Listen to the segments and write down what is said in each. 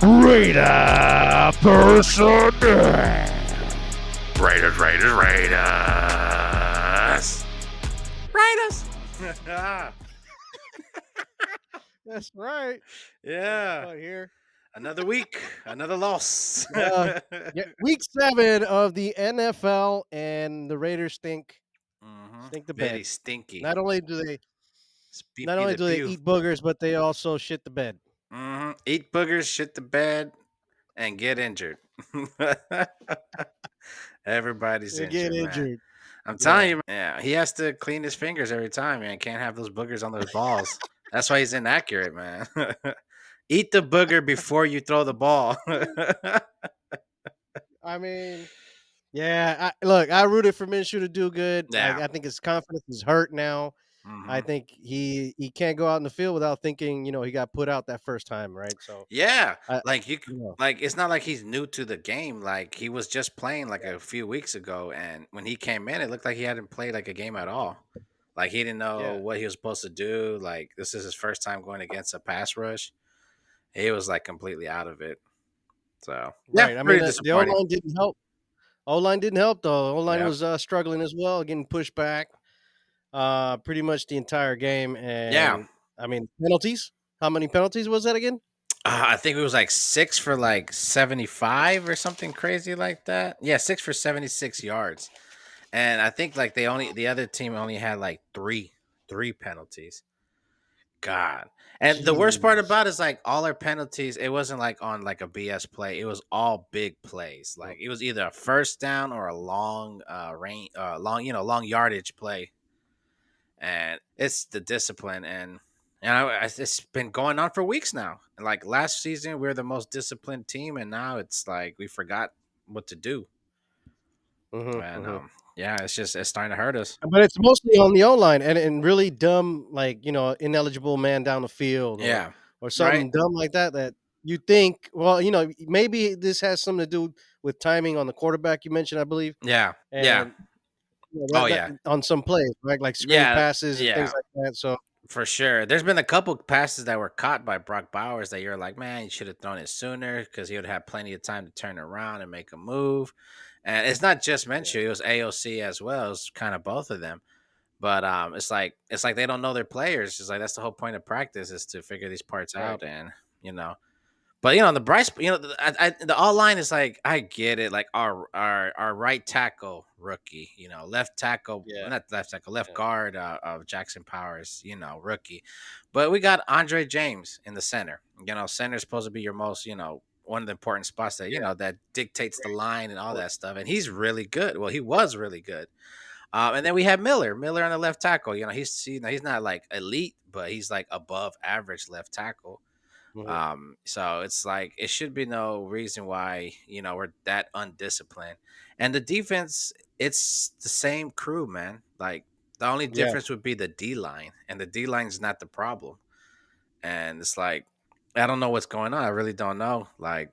Raider person. Raiders. Raiders. That's right. Yeah. Right here. Another week, another loss. Yeah, week 7 of the NFL, and the Raiders stink the Very bed. stinky. Not only do they Pew not pew only the do they pew. eat boogers, but they also shit the bed. Eat boogers, shit the bed, and get injured. Everybody's They get injured, man. injured. I'm telling Yeah. you, yeah, he has to clean his fingers every time, man. Can't have those boogers on those balls. That's why he's inaccurate, man. Eat the booger before you throw the ball. I mean, yeah, look, I rooted for Minshew to do good. Yeah. I think his confidence is hurt now. I hmm think he can't go out in the field without thinking, he got put out that first time, right? So, Yeah, I like you know, like it's not like he's new to the game. Like he was just playing like a few weeks ago, and when he came in, it looked like he hadn't played like a game at all. Like he didn't know yeah. what he was supposed to do. Like this is his first time going against a pass rush. He was like completely out of it. So yeah, Right. I mean, pretty the O disappointing. line didn't help. O line didn't help though. O line Yeah, was struggling as well, getting pushed back pretty much the entire game. yeah. And I mean, penalties. How many penalties was that again? I think it was like 6 for like 75 or something crazy like that. Yeah, 6 for 76 yards. And I think like the other team only had like three penalties. God. And the worst part Jeez. about it is like all our penalties, it wasn't like on like a BS play. It was all big plays. Mm. Like it was either a first down or a long long yardage play. And it's the discipline it's been going on for weeks now. Like last season we were the most disciplined team, and now it's like we forgot what to do. Mm-hmm, And mm-hmm. yeah, it's starting to hurt us. But it's mostly on the O line and really dumb, like ineligible man down the field Yeah. or Right? something dumb like that. That you think, well, maybe this has something to do with timing on the quarterback you mentioned, I believe, Yeah. Yeah. and Oh that yeah. on some plays, right, like screen Yeah, passes and things yeah, like that. So for sure. There's been a couple passes that were caught by Brock Bowers that you're like, man, you should have thrown it sooner because he would have plenty of time to turn around and make a move. And it's not just yeah, Minshew; it was AOC as well. It was kind of both of them. But it's like they don't know their players. It's like that's the whole point of practice is to figure these parts right, out, and you know. But the Bryce, the all line is like I get it. Like our right tackle rookie, left tackle, yeah, not left tackle, left yeah, guard of Jackson Powers, rookie. But we got Andre James in the center. Center is supposed to be your most, one of the important spots that yeah, that dictates the line and all right. that stuff. And he's really good. Well, he was really good. And then we have Miller on the left tackle. He's not like elite, but he's like above average left tackle. Mhm. So it's like it should be no reason why we're that undisciplined. And the defense, it's the same crew, man. Like the only Yeah, difference would be the D line, and the D line's not the problem. And it's like I don't know what's going on. I really don't know. Like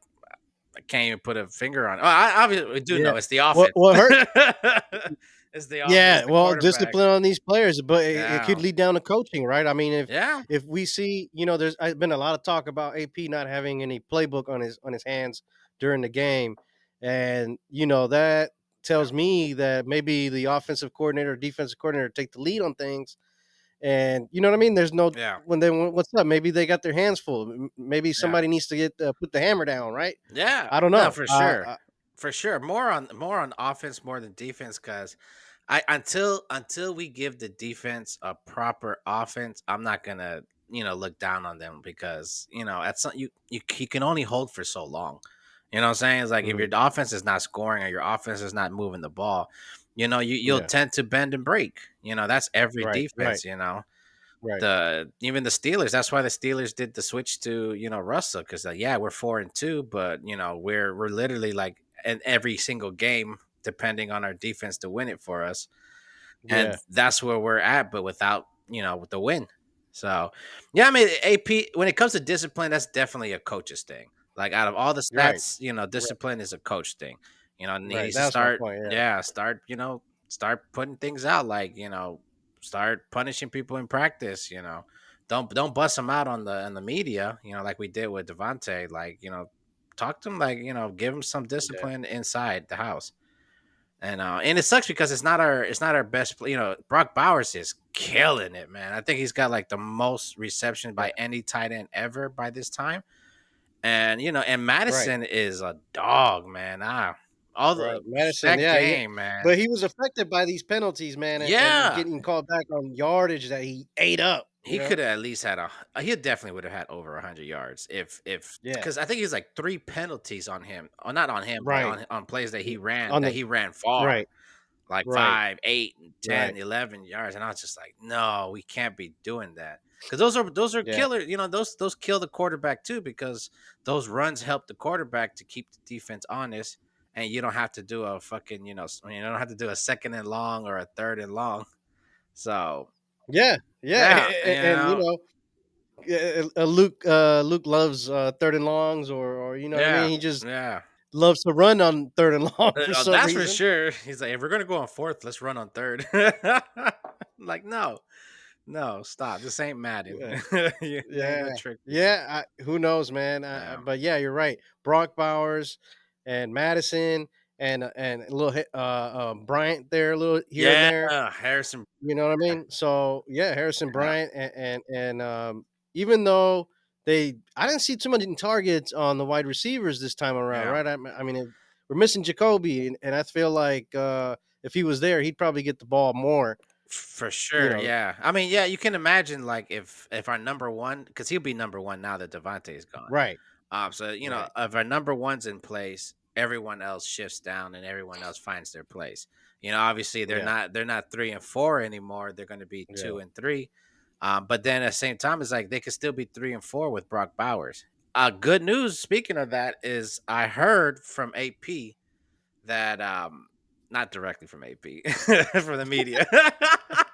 I can't even put a finger on. Oh, I obviously do yeah. know it's the What offense. what hurt? It's Yeah, the well, quarterback. discipline on these players, but it could Yeah, lead down to coaching, right? I mean, yeah, if we see, there's been a lot of talk about AP not having any playbook on his hands during the game, and that yeah, tells me that maybe the offensive coordinator, defensive coordinator take the lead on things, and you know what I mean. There's no yeah, what's up? Maybe they got their hands full. Maybe yeah. somebody needs to get put the hammer down, right? Yeah, I don't no, know. for sure, for sure. More on offense more than defense, because I until we give the defense a proper offense, I'm not gonna look down on them because at some you can only hold for so long. You know what I'm saying? It's like if Mhm. your offense is not scoring or your offense is not moving the ball, you'll Yeah, tend to bend and break. That's every right, right, defense. right. Even the Steelers. That's why the Steelers did the switch to Russell because yeah, we're 4-2, but we're literally like in every single game depending on our defense to win it for us, and Yeah, that's where we're at. But without with the win, so yeah, I mean AP when it comes to discipline, that's definitely a coach's thing. Like out of all the right, stats, right, discipline is a coach thing. And he right. needs to That's my start, point. Yeah. yeah, start putting things out like start punishing people in practice. Don't bust them out on the media. Like we did with Devontae. Like talk to him, like, give him some Yeah. discipline inside the house. And it sucks because it's not our best Brock Bowers is killing it, man. I think he's got like the most reception Yeah. by any tight end ever by this time. And Right. Madison is a dog, man. All Right. the Madison. that Yeah. Yeah. game, man. But he was affected by these penalties, man, and Yeah. getting called back on yardage that he ate up. You He know. could have at least had he definitely would have had over 100 yards if Yeah. because I think he's like three penalties on him, or not on him, but Right. on plays that he ran On the far, right. like Right. 5, 8, and Right. 10, 11 yards. And I was just like, no, we can't be doing that. Because those are Yeah. killer, those kill the quarterback too, because those runs help the quarterback to keep the defense honest. And you don't have to do a fucking, you don't have to do a second and long or a third and long. So Yeah. Yeah. yeah, And Luke loves third and longs, or you know what I yeah, mean. He just yeah. loves to run on third and long for some That's for reason. sure. He's like, if we're gonna go on fourth, let's run on third. Like, no, no, stop. This ain't Madden. Yeah. You ain't Yeah, gonna trick people. yeah. Who knows, man? Yeah, But yeah, you're right. Brock Bowers and Madison and a little Bryant there, a little here and yeah. there. Harrison. You know what I mean? So yeah, Harrison Bryant and even though I didn't see too many targets on the wide receivers this time around, Yeah, right? I mean, we're missing Jakobi, and I feel like if he was there, he'd probably get the ball more. for You sure. know, Yeah, I mean, yeah, you can imagine like if our number one, because he'll be number one now that Devontae is gone. right, So right, if our number one's in place, everyone else shifts down and everyone else finds their place. Obviously they're yeah, not 3 and 4 anymore. They're going to be yeah. 2 and 3. But then at the same time, it's like they could still be 3 and 4 with Brock Bowers. Good news. Speaking of that, is I heard from AP that not directly from AP, from the media.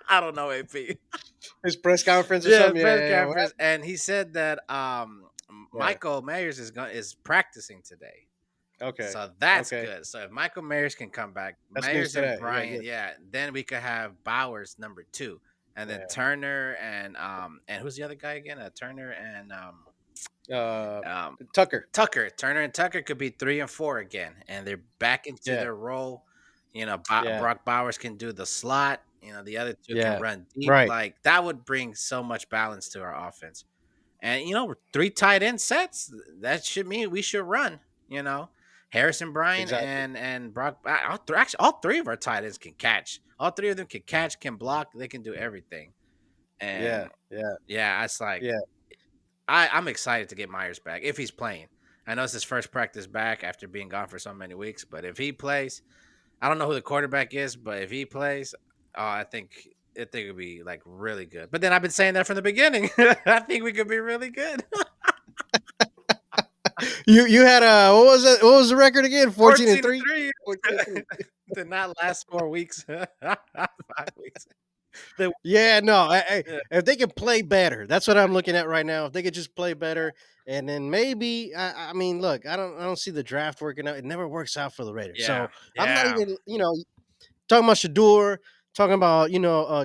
I don't know AP. His press conference or Yeah, something. Yeah, press yeah, yeah. What conference, and he said that Yeah. Michael Meyers is practicing today, Okay. so that's Okay. good. So if Michael Meyers can come back, That's news Meyers and today. Yeah. Bryant, Good. yeah, then we could have Bowers number 2, and then Yeah. Turner and who's the other guy again? Turner and Uh, um Tucker. Tucker. Turner and Tucker could be 3 and 4 again, and they're back into Yeah. their role. Yeah. Brock Bowers can do the slot. The other two can Yeah. run deep. Right. Like that would bring so much balance to our offense. And 3 tight end sets. That should mean we should run. You know, Harrison Bryan Exactly. and Brock. Actually, all three of our tight ends can catch. All three of them can catch, can block. They can do everything. And Yeah. Yeah. yeah, it's like Yeah. I'm excited to get Meyers back if he's playing. I know it's his first practice back after being gone for so many weeks, but if he plays, I don't know who the quarterback is, but if he plays, I think it'd be like really good. But then I've been saying that from the beginning. I think we could be really good. You had what was it? What was the record again? 14 and 14 and 3? 3 14 and 3. did not last 4 weeks. 5 weeks. The- Yeah, no. yeah, If they could play better, that's what I'm looking at right now. If they could just play better, and then maybe I mean, look, I don't see the draft working out. It never works out for the Raiders. yeah, So I'm not yeah, even talking about Shador, talking about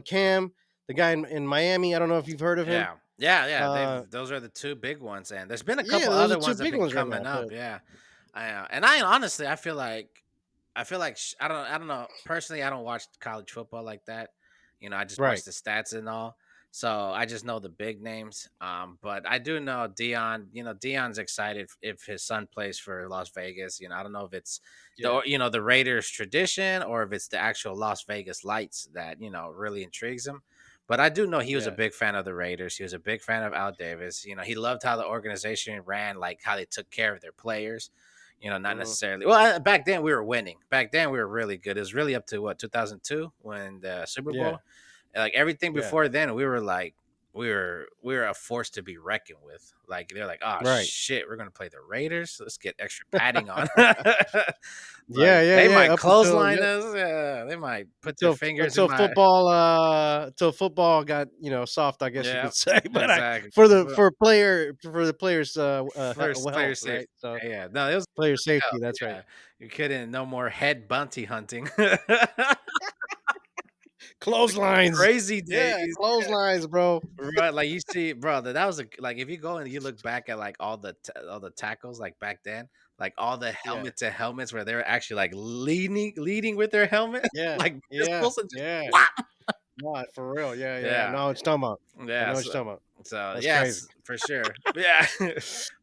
Cam, the guy in Miami. I don't know if you've heard of him. yeah, yeah, yeah. Uh, Those are the two big ones, and there's been a yeah, couple those are other two ones that have big been ones right now. coming up. But Yeah, and I honestly, I feel like I don't know personally. I don't watch college football like that. I just watch right, the stats and all. So I just know the big names. But I do know Dion. Dion's excited if his son plays for Las Vegas. I don't know if it's yeah, the Raiders tradition or if it's the actual Las Vegas Lights that really intrigues him. But I do know he was a yeah, big fan of the Raiders. He was a big fan of Al Davis. He loved how the organization ran, like how they took care of their players. Not hmm, necessarily. Well, back then we were winning. Back then we were really good. It was really up to what 2002 when the Super yeah, Bowl. Like everything yeah, before then, we were like we were a force to be reckoned with. Like they're like, oh right. shit, we're gonna play the Raiders. Let's get extra padding on. Yeah, Like yeah, they yeah. might Up until clothesline yep, us. Yeah, they might put their fingers in my. until football got soft, I guess you Yeah, could say. But exactly. for the players First player health, safety. right? So Yeah, yeah. No, it was player hell. safety. That's right. Yeah, you couldn't. No more head bunty hunting. Clotheslines. crazy Yeah, days. clotheslines, bro. Right, like you see, bro, that was like if you go and you look back at like all the tackles like back then, like all the Yeah, helmet to helmets where they were actually like leading with their helmet, yeah, like yeah, pistols and just yeah. whop. No, for real. Yeah, yeah. I Yeah, know what you're talking about. I yeah. know what you're talking about. So That's crazy. yes, for sure. Yeah,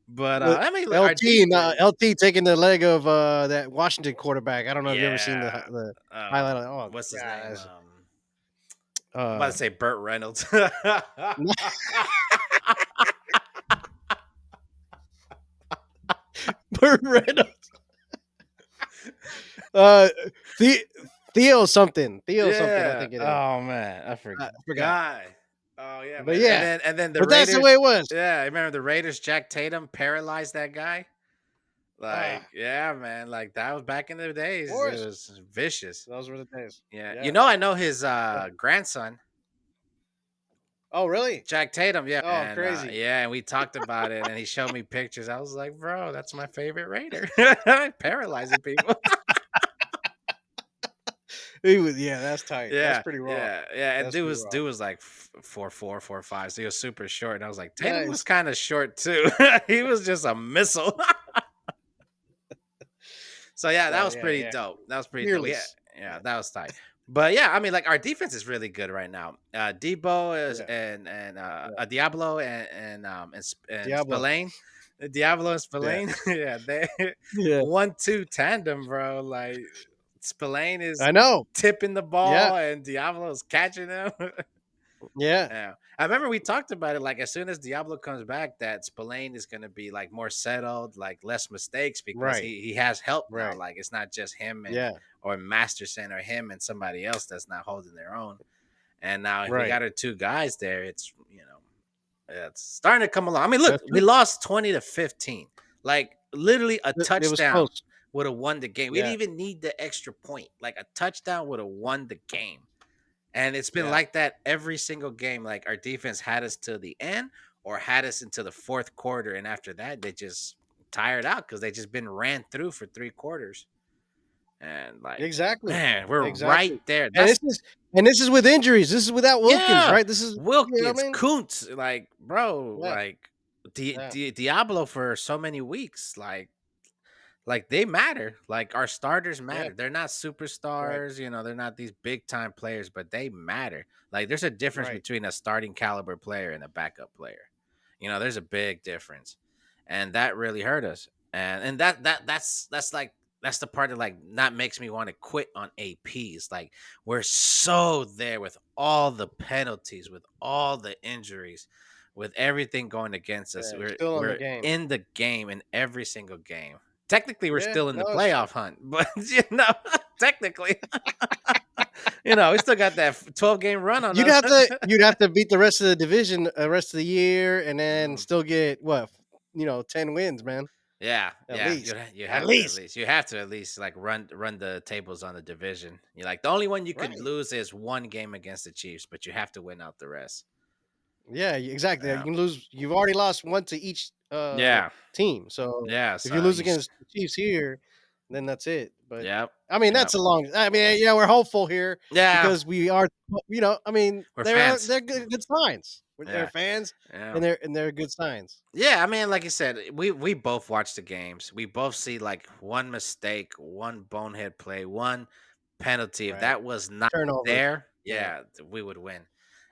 but But I mean, look, our LT, no, defense. LT taking the leg of that Washington quarterback. I don't know if you ever seen Yeah. the highlight. Oh What's his god, name? that's, I'm about uh, to say Burt Reynolds. Burt Reynolds. Uh, the Theo something. I Yeah. think it is. Oh man, I I forgot. forgot. Oh yeah, But man. yeah, And then the but that's the Raiders. way it was. Yeah, I remember the Raiders. Jack Tatum paralyzed that guy. Ah, Like, yeah, man. Like that was back in the of days. It course, was vicious. those were the days. Yeah. Yeah. I know his grandson, Oh, really? Jack Tatum. Yeah. Oh, And crazy. yeah, and we talked about it and he showed me pictures. I was like, bro, that's my favorite Raider. Paralyzing people. He was. Yeah, that's tight. That's Yeah, pretty raw. yeah, yeah. And That's pretty raw. dude was like 4'4", 4'5", so he was super short. And I was like, Tatum was Nice. kind of short too. He was just a missile. So yeah, that So was yeah, pretty yeah. dope. That was pretty dope. Yeah, Fearless. yeah, Yeah, that was tight. But yeah, I mean, like our defense is really good right now. Debo is yeah, yeah. Diablo and Diablo. Spillane, Diablo and Yeah, Spillane. Yeah, they yeah. 1-2 tandem, bro. Like Spillane is I know. tipping the Yeah, ball and Diablo is catching him. yeah. Yeah. I remember we talked about it, like, as soon as Diablo comes back, that Spillane is gonna be, like, more settled, like, less mistakes because Right, he has help now, right. like, it's not just him and Yeah, or Masterson or him and somebody else that's not holding their own, and now if we right. got our 2 guys there, it's, it's starting to come along. I mean, look, That's we true. lost 20-15, like, literally a It was touchdown close. would have won the game. We Yeah, didn't even need the extra point, like, a touchdown would have won the game. And it's been yeah. like that every single game. Like our defense had us to the end or had us into the fourth quarter. And after that, they just tired out because they just been ran through for 3 quarters. And like, Exactly, man, we're right exactly. there. And That's this is with injuries. This is without Wilkins, yeah. right? This is, you know what Wilkins, I mean? Kuntz, like, bro, Yeah, like yeah, Diablo for so many weeks. Like they matter. Like our starters yeah. matter. They're not Right, superstars, they're not these big time players, but they matter. Like there's a difference right. between a starting caliber player and a backup player. There's a big difference. And that really hurt us. And that's like that's the part that like not makes me want to quit on APs. Like we're so there with all the penalties, with all the injuries, with everything going against us. Yeah, you're We're still on the we're game. in the game in every single game. Technically, we're Yeah, still in the no, it's true. playoff hunt, but technically, we still got that 12-game run on us. You'd have to beat the rest of the division, rest of the year, and then Mhm. still get what, 10 wins, man, Yeah, at yeah, least, you at have to at least. least like run the tables on the division. You're like the only one you could Right. lose is one game against the Chiefs, but you have to win out the rest. Yeah, exactly. You Yeah, can lose. You've already lost one to each yeah, team. So yeah. if you So lose against the Chiefs here, then that's it. But yep, I mean, yep, that's a long. I mean, yeah, we're hopeful here yeah. because we are. I mean, We're fans. they're good signs. They're Yeah, fans, yeah. and they're good signs. Yeah, I mean, like you said, we both watch the games. We both see like one mistake, one bonehead play, one penalty. If Right. that was not Turnovers. there, Yeah. yeah, we would win.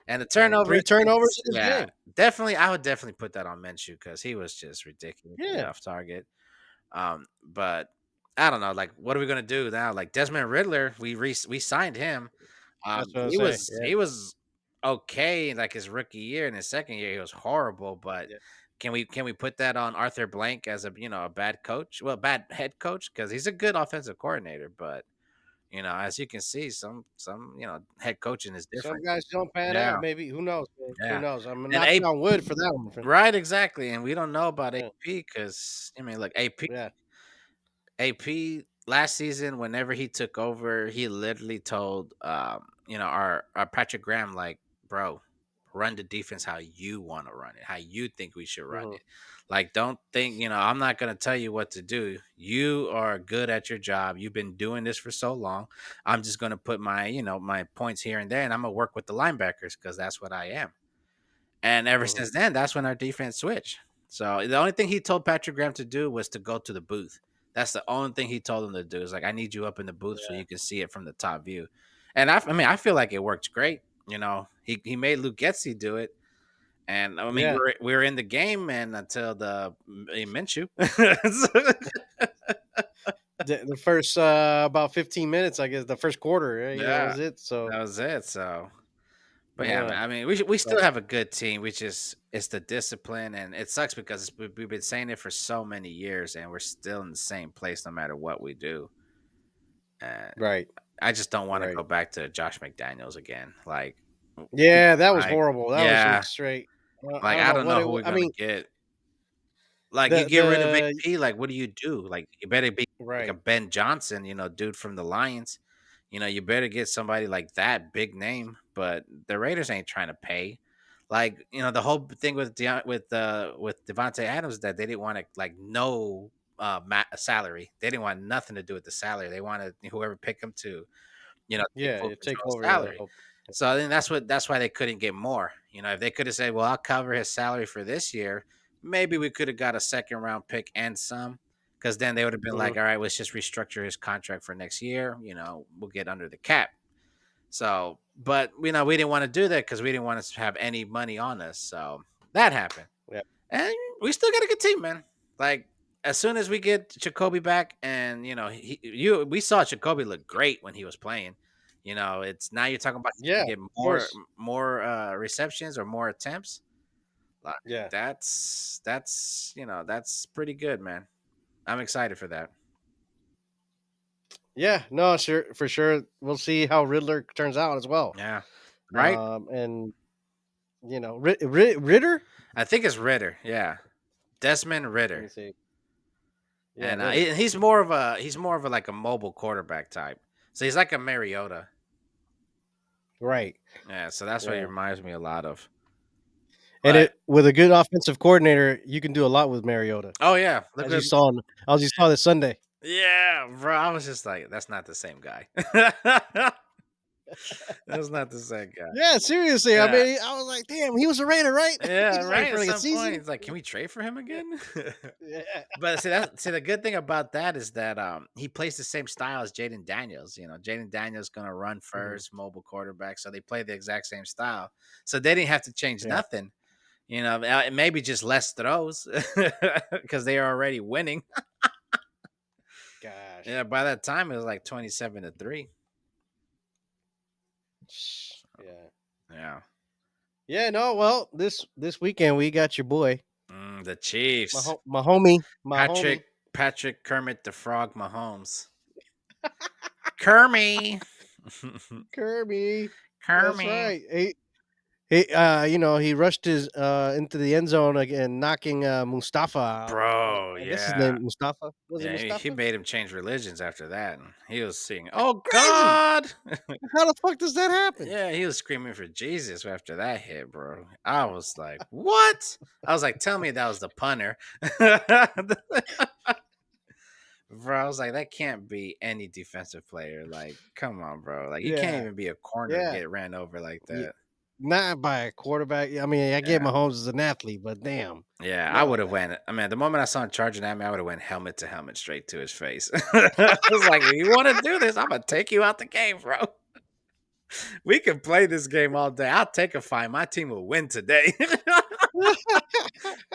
And the Yeah. turnover, 3 turnovers it's in this yeah, game. definitely. I would definitely put that on Minshew because he was just ridiculously Yeah. off target. But I don't know. Like, what are we gonna do now? Like Desmond Riddler, we signed him. That's what I was He saying. was Yeah. he was okay in like his rookie year. In his second year, he was horrible. But Yeah. can we put that on Arthur Blank as a bad coach? Well, bad head coach because he's a good offensive coordinator. But as you can see, some head coaching is Some different. guys don't pan Yeah, out. Maybe who knows? Man? Who yeah. knows? I'm And knocking A on wood for that one. right, exactly. And we don't know about Yeah. AP because I mean, look, AP Yeah. AP last season, whenever he took over, he literally told our Patrick Graham like, bro. Run the defense how you want to run it, how you think we should run Mhm. it. Like, don't think, I'm not going to tell you what to do. You are good at your job. You've been doing this for so long. I'm just going to put my points here and there, and I'm going to work with the linebackers because that's what I am. And ever Mhm. since then, that's when our defense switched. So the only thing he told Patrick Graham to do was to go to the booth. That's the only thing he told him to do. Is like, I need you up in the booth so Yeah. you can see it from the top view. And I mean, I feel like it worked great. He made Luke Getzey do it, and I mean, Yeah. we were in the game, and until the Minshew. The first about 15 minutes, I guess, the first quarter, that Yeah, was it. So, that was it. So, but yeah, yeah. I mean, we So, still have a good team. We just it's the discipline, and it sucks because we've been saying it for so many years, and we're still in the same place no matter what we do. And right. I just don't want to Right. go back to Josh McDaniels again. Yeah, that was Like, horrible. That was yeah, just straight. I like don't I know don't what know it who was. we're I gonna mean, get. Like, you get rid of the AP, like, what do you do? Like, you better be like a right. Ben Johnson, dude from the Lions. You better get somebody like that, big name. But the Raiders ain't trying to pay. Like, the whole thing with with Devontae Adams that they didn't want to like no salary. They didn't want nothing to do with the salary. They wanted whoever pick him to take Yeah, full you take control of over the salary. whole. So I think that's why they couldn't get more. If they could have said, "Well, I'll cover his salary for this year," maybe we could have got a second round pick and some, because then they would have been Mhm. like, "All right, let's just restructure his contract for next year. We'll get under the cap." So, but we didn't want to do that because we didn't want to have any money on us. So that happened. Yeah. And we still got a good team, man. Like, as soon as we get Jakobi back, and we saw Jakobi look great when he was playing. It's now you're talking about he's Yeah, gonna get of more course. more receptions or more attempts. Like, Yeah. that's pretty good, man. I'm excited for that. Yeah, no, sure, for sure. We'll see how Riddler turns out as well. Yeah, right. And Ritter. I think it's Ritter. Yeah, Desmond Let me Ritter, see. Yeah, and Ritter. he's more of a like a mobile quarterback type. So he's like a Mariota. Right. Yeah, so that's what he Yeah. reminds me a lot of. And But it with a good offensive coordinator, you can do a lot with Mariota, oh yeah, look as you at saw. As you saw this Sunday. yeah, bro. I was just like, that's not the same guy. That's not the same guy. Yeah, seriously. I Yeah, mean, I was like, damn, he was a Raider, right? yeah, He's right right. for At like a some point, season. it's like, can we trade for him again? Yeah. But see the good thing about that is that he plays the same style as Jaden Daniels. Jaden Daniels gonna run Mhm. first, mobile quarterback, so they play the exact same style. So they didn't have to change Yeah. nothing. Maybe just less throws because they are already winning. Gosh. Yeah, by that time it was like 27-3. Yeah. Yeah. Yeah. No. Well, this weekend we got your boy, The Chiefs. my Patrick homie, Patrick Kermit the Frog Mahomes. Kermit. Kirby. That's Kermit. right. He rushed his into the end zone again, knocking Mustafa out. Bro, I guess his yeah. name Mustafa. Was it Yeah, he Mustafa? made him change religions after that. And he was singing, That's "Oh crazy. God." How the fuck does that happen? Yeah, he was screaming for Jesus after that hit, bro. I was like, "What?" I was like, "Tell me that was the punter." Bro, I was like, that can't be any defensive player. Like, come on, bro. Like, you can't Yeah. even be a corner to Yeah. get ran over like Ye- that. Not by a quarterback. I mean, I get Yeah. Mahomes as an athlete, but damn, Yeah, I would no, have man. went. I mean, the moment I saw him charging at me, I would have went helmet to helmet straight to his face. I was like, if you want to do this, I'm gonna take you out the game, bro. We can play this game all day. I'll take a fine. My team will win today.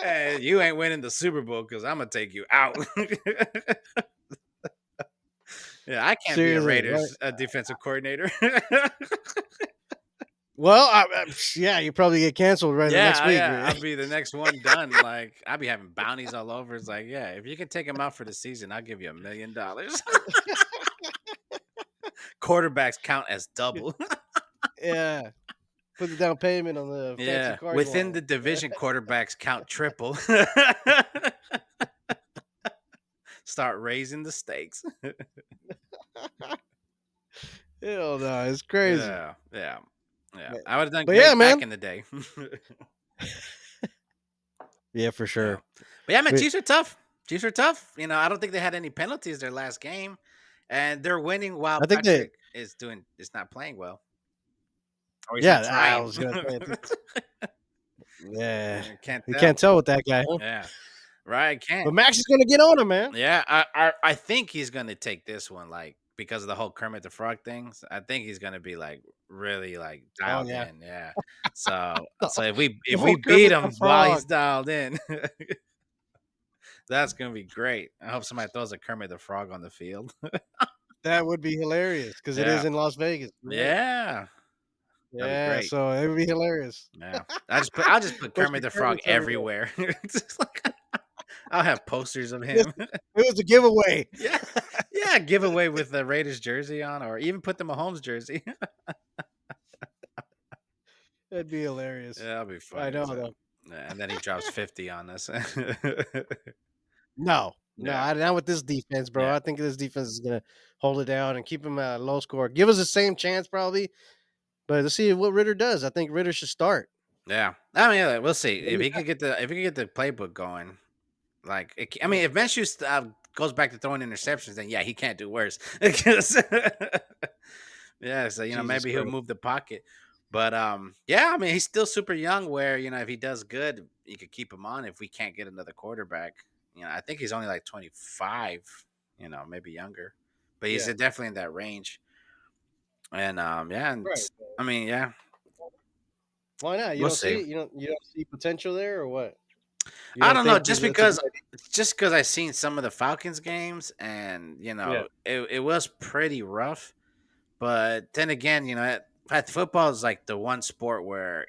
And you ain't winning the Super Bowl because I'm gonna take you out. Yeah, I can't be a Seriously, right? Raiders defensive coordinator. Well, yeah, you probably get canceled right the next Yeah, week. yeah, I'll be the next one done. Like, I'll be having bounties all over. It's like, yeah, if you can take him out for the season, I'll give you $1 million. Quarterbacks count as double. Yeah, put the down payment on the fancy Yeah, cars you within want. the division, quarterbacks count triple. Start raising the stakes. Hell no, it's crazy. Yeah, yeah. Yeah, But, I would have done but yeah, great back man. in the day. Yeah, for Yeah, sure. but yeah, man, But, Chiefs are tough. Chiefs are tough. I don't think they had any penalties their last game, and they're winning while I think that Patrick is not playing well, or he's not yeah, I trying. was gonna say yeah. Can't You tell. can't tell with that guy, huh? Yeah, right. Can't. But Max is gonna get on him, man. Yeah, I think he's gonna take this one, like, because of the whole Kermit the Frog things. I think he's gonna be like really like Oh dialed yeah. in. Yeah. So The, so if we the if we whole beat Kermit the him while Frog. he's dialed in, that's gonna be great. I hope somebody throws a Kermit the Frog on the field. That would be hilarious because it is Yeah. in Las Vegas. You're right. Yeah. That'd be Yeah, great. so it would be hilarious. Yeah. I'll just put Bunch Kermit of the Frog Kermits everywhere. everywhere. It's just like I'll have posters of This, him. it was a giveaway. Yeah. Yeah. Giveaway with the Raiders jersey on, or even put the Mahomes jersey. That'd be hilarious. Yeah, that'll be I funny know as hell. though. Yeah, and then he drops 50 on us. No, no, Yeah, not with this defense, bro. yeah, I think this defense is gonna hold it down and keep him at a low score. Give us the same chance, probably. But let's see what Ritter does. I think Ritter should start. yeah. I mean, yeah, we'll see What do if you he got? could get the playbook going. Like, I Yeah, mean, if Minshew goes back to throwing interceptions, then yeah, he can't do worse. 'Cause- yeah, so Jesus maybe he'll Christ. move the pocket. But yeah, I mean, he's still super young. Where if he does good, you could keep him on. If we can't get another quarterback, I think he's only like 25. Maybe younger, but he's Yeah, definitely in that range. And yeah, and right. I mean, yeah, Why not? You we'll don't see see. it? You don't see potential there, or what? You I don't don't know, think just that's a good because idea? I seen some of the Falcons games, and Yeah, it was pretty rough. But then again, football is like the one sport where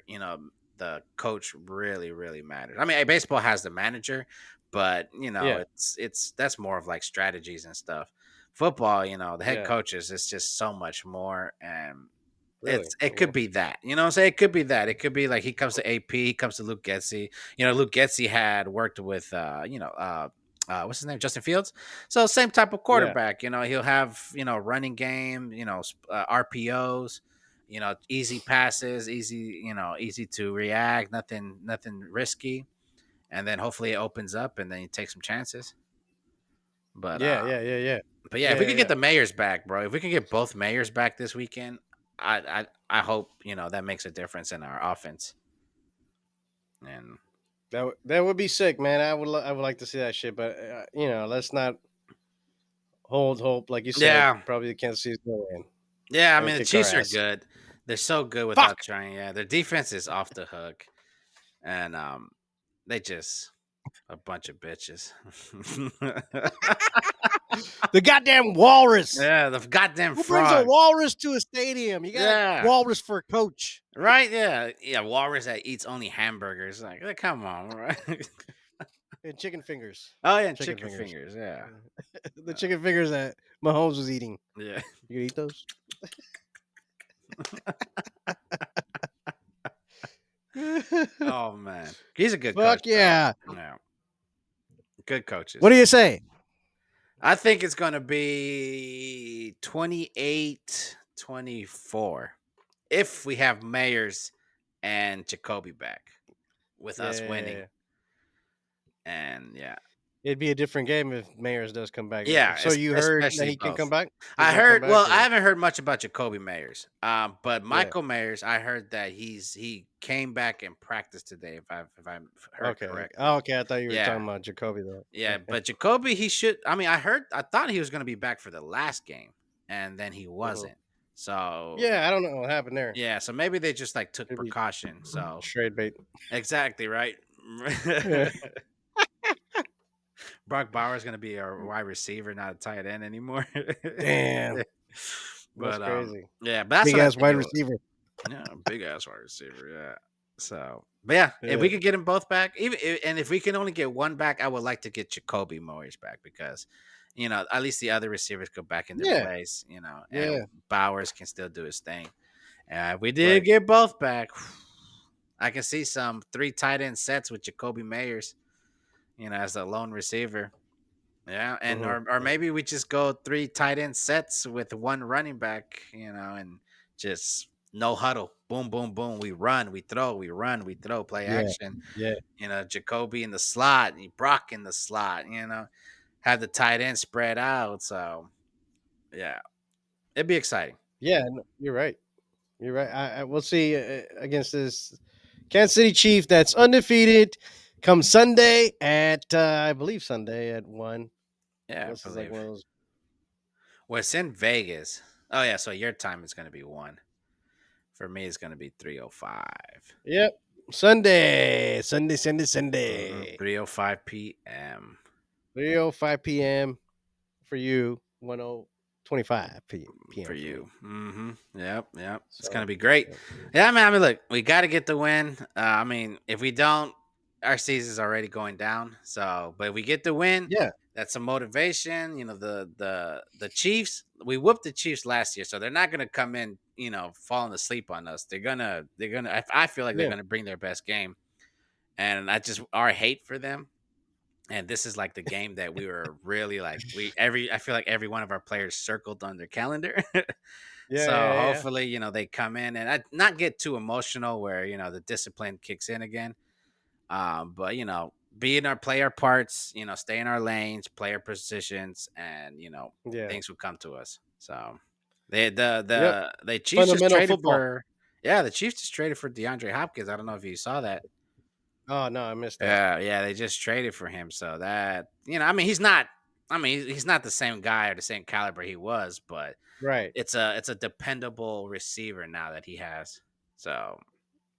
the coach really, really matters. I mean, baseball has the manager, but yeah, it's that's more of like strategies and stuff. Football, the head yeah. coaches, it's just so much more, and Really? it could Okay. be that. You know what I'm saying? It could be that. It could be like he comes to AP, he comes to Luke Getzey. Luke Getzey had worked with what's his name? Justin Fields. So same type of Yeah, quarterback, he'll have, running game, RPOs, easy passes, easy, easy to react, nothing risky. And then hopefully it opens up and then you take some chances. But yeah, yeah, yeah, yeah, but yeah, if yeah, we yeah. could get Yeah. the Mayors back, bro, if we can get both Mayors back this weekend, I hope that makes a difference in our offense. And That would be sick, man. I would like to see that shit, but let's not hold hope. Like you said, yeah, probably the Kansas City's gonna win yeah, I and mean the kick our Chiefs are ass. good. They're so good without Fuck. trying. Yeah, their defense is off the hook, and they just a bunch of bitches. The goddamn walrus. Yeah, the goddamn Who brings a frog. walrus to a stadium? You got a Yeah, walrus for a coach right. Yeah, yeah. Walrus that eats only hamburgers. Like, come on, right? and chicken fingers. Oh yeah, and Chicken chicken fingers. fingers. Yeah, The chicken fingers that Mahomes was eating. yeah. You gonna eat those? Oh man, he's a good coach Fuck though. yeah. Yeah, good coaches. What do you say? I think it's going to be 28-24 if we have Meyers and Jakobi back with us winning. Yeah. And yeah. It'd be a different game if Mayers does come back. Yeah, So you heard that especially he can come both. back? He's I gonna come heard. back Well, I or haven't heard much about Jakobi Meyers, but yeah. Michael Meyers, I heard that he came back and practiced today. If I heard Okay. correctly, Oh, okay. I thought you were yeah, talking about Jacoby though. yeah. Okay. But Jakobi, he should. I mean, I thought he was going to be back for the last game, and then he Mhm. wasn't. So Yeah, I don't know what happened there. yeah, so maybe they just like took Maybe precaution. So trade bait. exactly right. Yeah. Brock Bauer is going to be a wide receiver, not a tight end anymore. Damn, that's But crazy. yeah, but that's Big what I ass think wide it was. receiver. Yeah, big ass wide receiver. Yeah. So, but yeah, if Yeah. we could get them both back, and if we can only get one back, I would like to get Jakobi Meyers back because, at least the other receivers go back in their Yeah. place, and Yeah. Bowers can still do his thing. And if we did Right. get both back, I can see some 3 tight end sets with Jakobi Meyers, as a lone receiver. Yeah, and Mm-hmm. or maybe we just go 3 tight end sets with one running back, and just No huddle. Boom, boom, boom. We run, we throw, we run, we throw, play Yeah. action. Yeah. Jakobi in the slot, and Brock in the slot, have the tight end spread out. So, yeah, it'd be exciting. Yeah. No, you're right. You're right. We'll see against this Kansas City Chief that's undefeated come Sunday at I believe Sunday at 1. Yeah, I This is like believe. one of those. Well, it's in Vegas. Oh, yeah. So your time is going to be 1. For me, it's going to be 3:05. Yep. Sunday. 3:05 p.m. 3:05 p.m. for you. 10:25 p.m. for for you. me. Yep, yep. It's gonna So, be great. yep. Yeah, man. I mean, look, we got to get the win. If we don't, our season's already going down. So, but if we get the win, Yeah. that's some motivation. The Chiefs. We whooped the Chiefs last year, so they're not gonna come in, falling asleep on us. They're gonna. I feel like they're Yeah. gonna bring their best game, and I just our hate for them. And this is like the game that we were really like I feel like every one of our players circled on their calendar. Yeah. So Yeah. Yeah. hopefully, they come in and not get too emotional where, the discipline kicks in again. But be in our player parts, stay in our lanes, player positions, and Yeah. things will come to us. So they the Yep. the Chiefs just Fundamental traded football. for yeah, the Chiefs just traded for DeAndre Hopkins. I don't know if you saw that. Oh no, I missed that. Yeah, they just traded for him. So that he's not. He's not the same guy or the same caliber he was, but Right. it's a dependable receiver now that he has. So,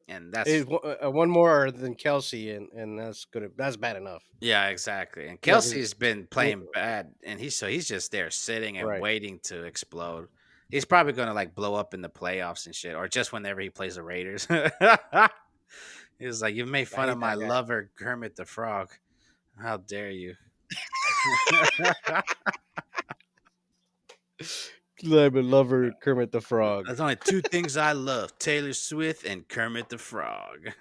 and that's It's one more than Kelsey, and that's good. That's bad enough. yeah, exactly. And Yeah. 'Cause- Kelsey's been playing bad, and he's just there sitting and right. waiting to explode. He's probably gonna like blow up in the playoffs and shit, or just whenever he plays the Raiders. He was like, "You made I fun of hate my that guy. lover Kermit the Frog. How dare you?" Lemon lover Kermit the Frog. There's only 2 things I love: Taylor Swift and Kermit the Frog.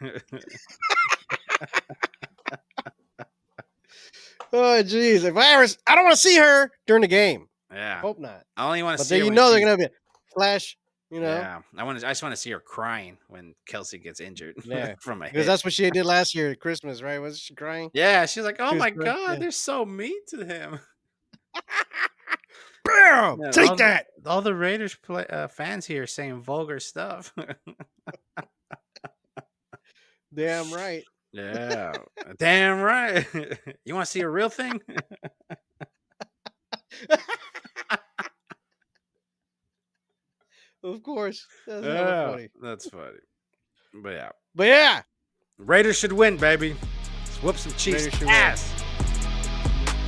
Oh jeez, I don't want to see her during the game. Yeah, Hope not. I only want to But see then her you when know they're she's gonna be flash. You know, yeah. I just want to see her crying when Kelsey gets injured yeah, from a because hit. that's what she did last year at Christmas, right? Was she crying? Yeah, she's like, She "Oh was my crying. god, Yeah. they're so mean to him." Bam! Yeah, Take that. all the Raiders fans here saying vulgar stuff. Damn right. Yeah, damn right. You want to see a real thing? Of course, that's hella Yeah, funny. that's funny. But yeah, But yeah, Raiders should win, baby. Let's whoop some Chiefs Raiders should ass.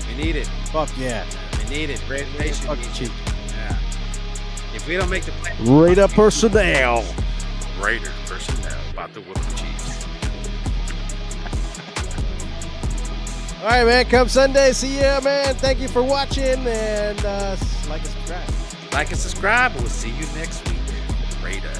We need it. fuck yeah. We need it. Red Nation Fuck needs the it. Chiefs. Yeah. If we don't make the play, Raider personnel. Raiders personnel about to whoop the Chiefs. All right, man. Come Sunday. See ya, man. Thank you for watching, and like and subscribe. Like and subscribe. We'll see you next week. Raiders.